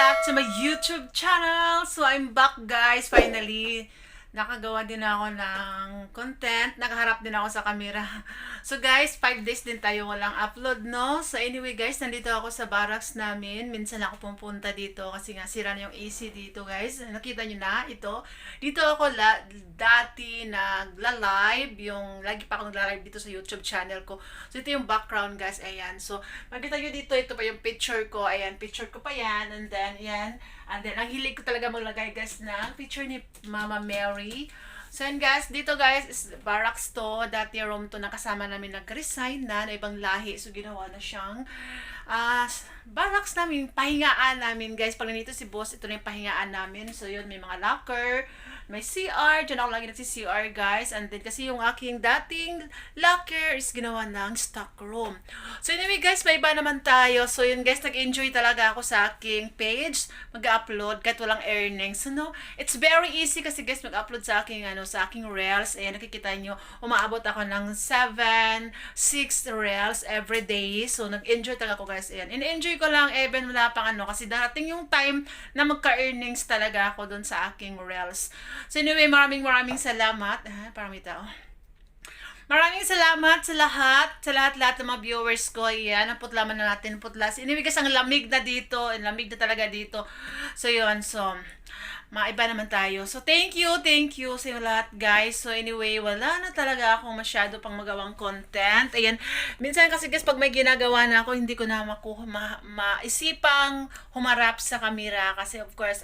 back to my YouTube channel. So I'm back guys, finally. Nakagawa din ako ng content. Nakaharap din ako sa camera. So guys, 5 days din tayo walang upload, no? So anyway guys, nandito ako sa barracks namin. Minsan ako pumunta dito kasi nga sira na yung AC dito guys. Nakita nyo na ito. Dito ako dati nagla-live. Yung lagi pa ako nagla-live dito sa YouTube channel ko. So ito yung background guys. Ayan. So makita nyo dito, ito pa yung picture ko. Ayan, picture ko pa yan. And then, ayan. And then, ang hilig ko talaga maglagay guys ng picture ni Mama Mary. So yan guys, dito guys is barracks to. Dati room to na kasama namin nag-resign na ibang lahi. So ginawa na siyang barracks namin, pahingaan namin guys. Pag nandito si boss, ito na yung pahingaan namin. So yun, may mga locker, may CR. Diyan ako lagi nagsi-CR guys. And then kasi yung aking dating locker is ginawa ng stock room. So anyway guys, may iba naman tayo. So yun guys, nag-enjoy talaga ako sa aking page. Mag-upload kahit walang earnings. So no, it's very easy kasi guys mag-upload sa aking sa aking reels. Ayan, nakikita nyo, umaabot ako ng 6 reels every day. So nag-enjoy talaga ako guys. Ayan, in-enjoy ko lang even wala pang kasi darating yung time na magka-earnings talaga ako dun sa aking reels. So anyway, maraming salamat. Parang may tao. Maraming salamat sa lahat ng mga viewers ko. Yan, ang putla man na natin, putla. Anyway, kasi ang lamig na dito, lamig na talaga dito. So yun, so maiba naman tayo. So thank you sa lahat guys. So anyway, wala na talaga akong masyado pang magawang content. Ayan, minsan kasi guys pag may ginagawa na ako, hindi ko na maisipang humarap sa camera kasi of course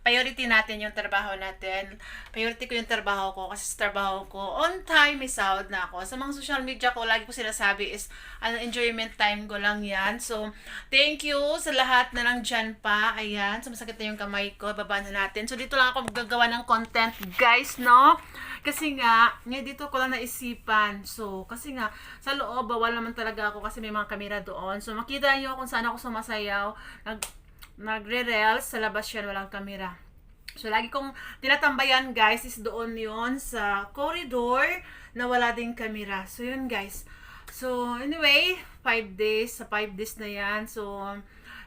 priority natin yung trabaho natin. Priority ko yung trabaho ko kasi sa trabaho ko on time may sahod na ako. Sa mga social media ko lagi ko sinasabi is enjoyment time ko lang yan. So thank you sa lahat na nandyan pa. Ayan, so masakit na yung kamay ko. Baba na natin. So dito lang ako magagawa ng content guys, no? Kasi nga dito ko lang naisipan. So kasi nga sa loob bawal naman talaga ako kasi may mga kamera doon. So makita niyo kung saan ako sumasayaw. Nagre-reels sa labas yan, walang kamera. So lagi kong tinatambayan guys is doon yon sa corridor na wala ding kamera. So yun guys. So anyway, 5 days. Sa 5 days na yan. So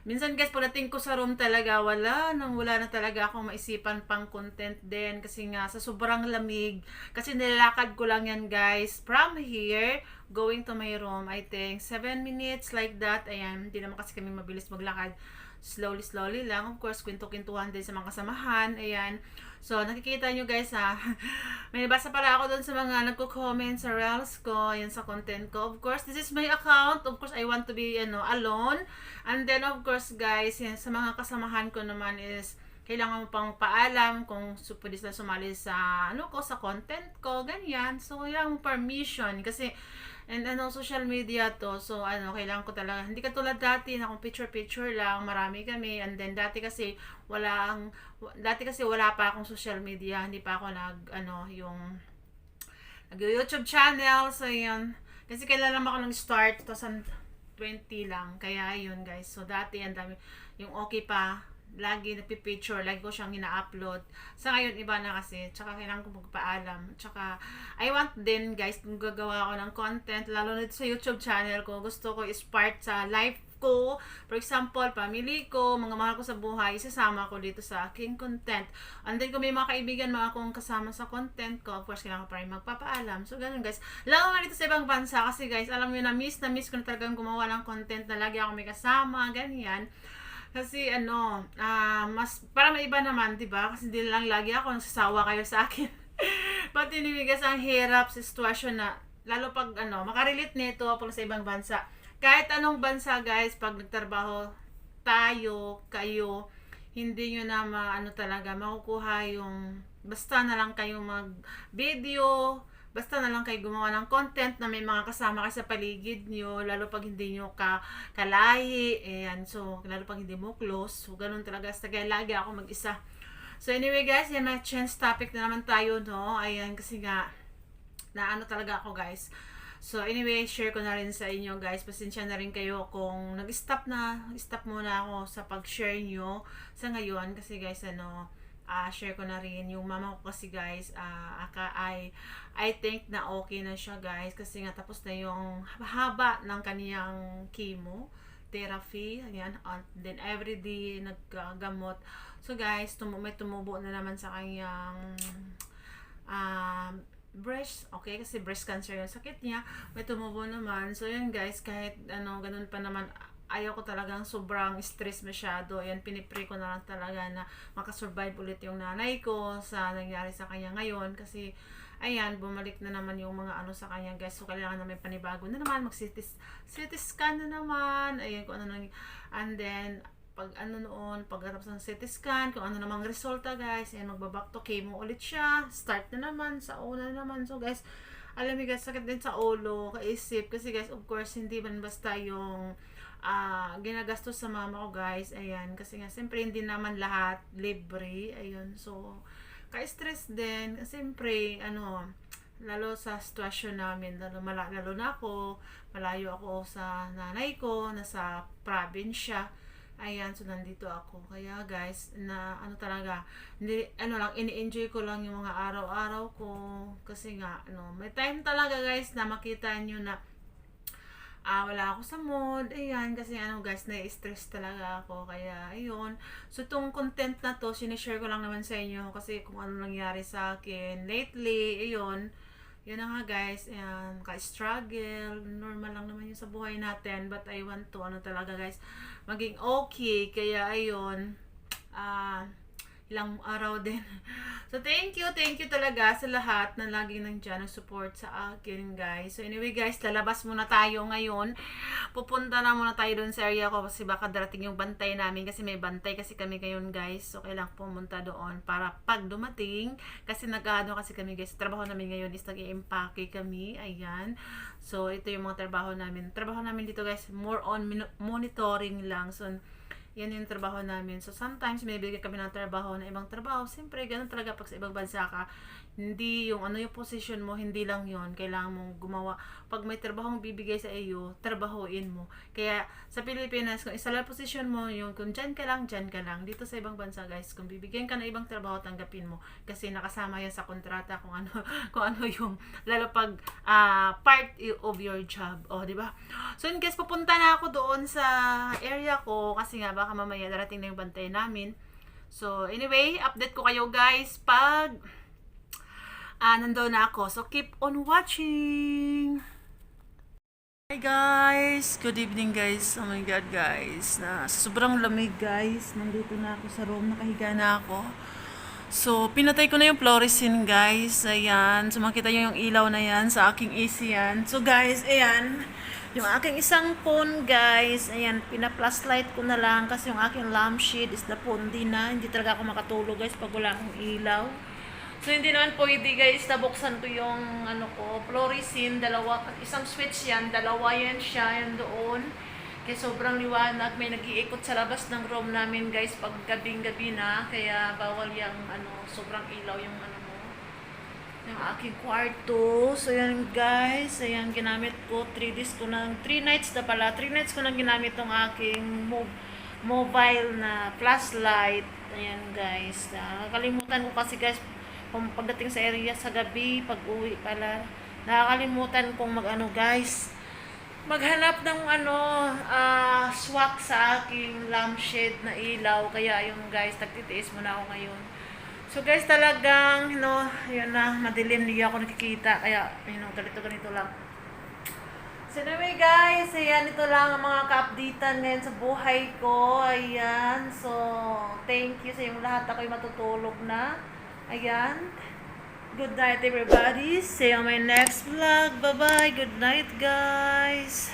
minsan guys, pagdating ko sa room talaga, wala na talaga akong maisipan pang content din. Kasi nga, sa sobrang lamig. Kasi nilalakad ko lang yan guys. From here, going to my room, I think, 7 minutes like that. Ayan, hindi naman kasi kami mabilis maglakad. Slowly lang. Of course, kwento-kwentuhan din sa mga kasamahan. Ayan. So, nakikita nyo guys may nabasa pala ako doon sa mga nagko-comment sa reels ko, yan sa content ko. Of course, this is my account. Of course, I want to be alone. And then, of course guys, yan, sa mga kasamahan ko naman is kailangan mo pang paalam kung pwede sila sumali sa sa content ko, ganyan. So, kailangan mo permission kasi social media to. So, kailangan ko talaga. Hindi katulad dati na kung picture lang, marami kami. And then, dati kasi wala pa akong social media. Hindi pa ako nag-YouTube channel. So, yun. Kasi kailan lang ako nag-start, 2020 lang. Kaya, yun guys. So, dati, ang dami. Yung okay pa, lagi nagpipicture, lagi ko siyang ina-upload. Sa ngayon, iba na kasi. Tsaka kailangan ko magpaalam. Tsaka, I want din, guys, kung gagawa ako ng content, lalo na sa YouTube channel ko, gusto ko is-part sa life ko. For example, family ko, mga mahal ko sa buhay, isasama ko dito sa aking content. And then, kung may mga kaibigan, mga akong kasama sa content ko, of course, kailangan ko pa rin magpapaalam. So, ganun, guys. Lalo nga dito sa ibang bansa, kasi, guys, alam mo yun, na-miss ko na talagang gumawa ng content na lagi ako may kasama, ganyan. Kasi mas para may iba naman, 'di ba? Kasi hindi lang lagi ako nagsasawa kayo sa akin. Pati nimigas ang hirap sa sitwasyon na lalo pag makarelate nito po sa ibang bansa. Kahit anong bansa, guys, pag nagtrabaho kayo, hindi nyo na talaga makukuha yung basta na lang kayo mag-video, basta na lang kayo gumawa ng content na may mga kasama kayo sa paligid nyo, lalo pag hindi nyo kalahi, ayan, so, lalo pag hindi mo close, so, ganun talaga, kaya lagi ako mag-isa. So, anyway guys, yan, may chance topic na naman tayo, no, ayan, kasi nga, talaga ako guys. So, anyway, share ko na rin sa inyo guys, pasensya na rin kayo kung nag-stop muna ako sa pag-share nyo sa ngayon, kasi guys, share ko na rin yung mama ko kasi guys, I think na okay na siya guys kasi nga tapos na yung haba ng kaniyang chemo therapy, ayan, and then everyday naggamot. So guys, may tumubo na naman sa kanyang breast, okay, kasi breast cancer yung sakit niya, may tumubo naman. So yun guys, kahit ano, ganun pa naman, ayaw ko talagang sobrang stress masyado. Ayan, pinipray ko na lang talaga na makasurvive ulit yung nanay ko sa nangyari sa kanya ngayon. Kasi, ayan, bumalik na naman yung mga ano sa kanya guys. So, kailangan na may panibago na naman. Mag-CT scan na naman. Ayan, kung ano nang, and then, pag ano noon, pagkatapos ng CT scan, kung ano namang resulta guys, ayan, magbaback to chemo ulit siya. Start na naman, sa una na naman. So guys, alam mo guys, sakit din sa ulo, kaisip. Kasi guys, of course, hindi man basta yung ginagastos sa mama ko guys, ayan, kasi nga siyempre hindi naman lahat libre, ayun, so ka-stress din, siyempre ano, lalo sa sitwasyon namin, lalo na ako, malayo ako sa nanay ko, nasa probinsya, ayan, so nandito ako, kaya guys, na ano talaga, hindi, ano lang, ini-enjoy ko lang yung mga araw-araw ko, kasi nga, ano, may time talaga guys, na makita nyo na wala ako sa mood, ayan, kasi ano guys, na-stress talaga ako, kaya ayun, so itong content na to, sinishare ko lang naman sa inyo, kasi kung ano nangyari sa akin lately, ayun, yun na nga guys, ayan, ka-struggle, normal lang naman yun sa buhay natin, but I want to, ano talaga guys, maging okay, kaya ayun, ilang araw din. So, thank you talaga sa lahat na laging nandiyan nag-support sa akin, guys. So, anyway, guys, lalabas muna tayo ngayon. Pupunta na muna tayo doon sa area ko kasi baka darating yung bantay namin kasi may bantay kasi kami ngayon, guys. So, kailangan pumunta doon para pag dumating, kasi nag-ano kasi kami, guys. Trabaho namin ngayon is nag-i-empake kami. Ayan. So, ito yung mga trabaho namin. Trabaho namin dito, guys, more on monitoring lang. So, yan yung trabaho namin. So, sometimes, may bigay kami ng trabaho na ibang trabaho. Siyempre, ganun talaga pag sa ibang bansa ka. Hindi yung ano yung position mo, hindi lang yon. Kailangan mong gumawa. Pag may trabaho mong bibigay sa iyo, trabahoin mo. Kaya, sa Pilipinas, kung isa lang position mo, yung kung dyan ka lang, dyan ka lang. Dito sa ibang bansa, guys, kung bibigyan ka ng ibang trabaho, tanggapin mo. Kasi nakasama yan sa kontrata kung ano, kung ano yung, lalo pag part of your job. O, di ba? So, in case pupunta na ako doon sa area ko, kasi nga, baka mamaya darating na yung bantay namin. So, anyway, update ko kayo, guys, pag nandun na ako. So, keep on watching! Hi guys! Good evening guys! Oh my God guys! Sobrang lamig guys. Nandito na ako sa room. Nakahiga na ako. So, pinatay ko na yung fluorescent guys. Ayan. So, makita nyo yung ilaw na yan sa aking AC yan. So, guys, ayan. Yung aking isang phone guys. Ayan. Pina-flashlight ko na lang kasi yung aking lampshade is napundi na. Hindi talaga ako makatulog guys pag wala akong ilaw. So, hindi naman pwede guys, nabuksan ko yung ano ko, fluorescent, isang switch yan, dalawa yan siya, yan doon. Kaya sobrang liwanag, may nag-iikot sa labas ng room namin guys, pag gabing-gabi na, kaya bawal yung ano, sobrang ilaw yung ano mo. Yung aking kwarto. So, yan guys, ayan, ginamit ko, 3 nights na pala, 3 nights ko nang ginamit tong aking mobile na flashlight. Ayan guys, nakakalimutan ko kasi guys, kung pagdating sa area sa gabi, pag uwi pala, nakakalimutan kong guys, maghanap ng swak sa aking lampshade na ilaw, kaya yung guys, nagtitiis muna ako ngayon. So guys, talagang, yun na, madilim, hindi ako nakikita, kaya, ganito lang. So anyway guys, ayan, ito lang ang mga ka-updatean ngayon sa buhay ko, ayan, so, thank you sa yung lahat, ako'y matutulog na. Ayan. Good night everybody. See you on my next vlog. Bye bye. Good night guys.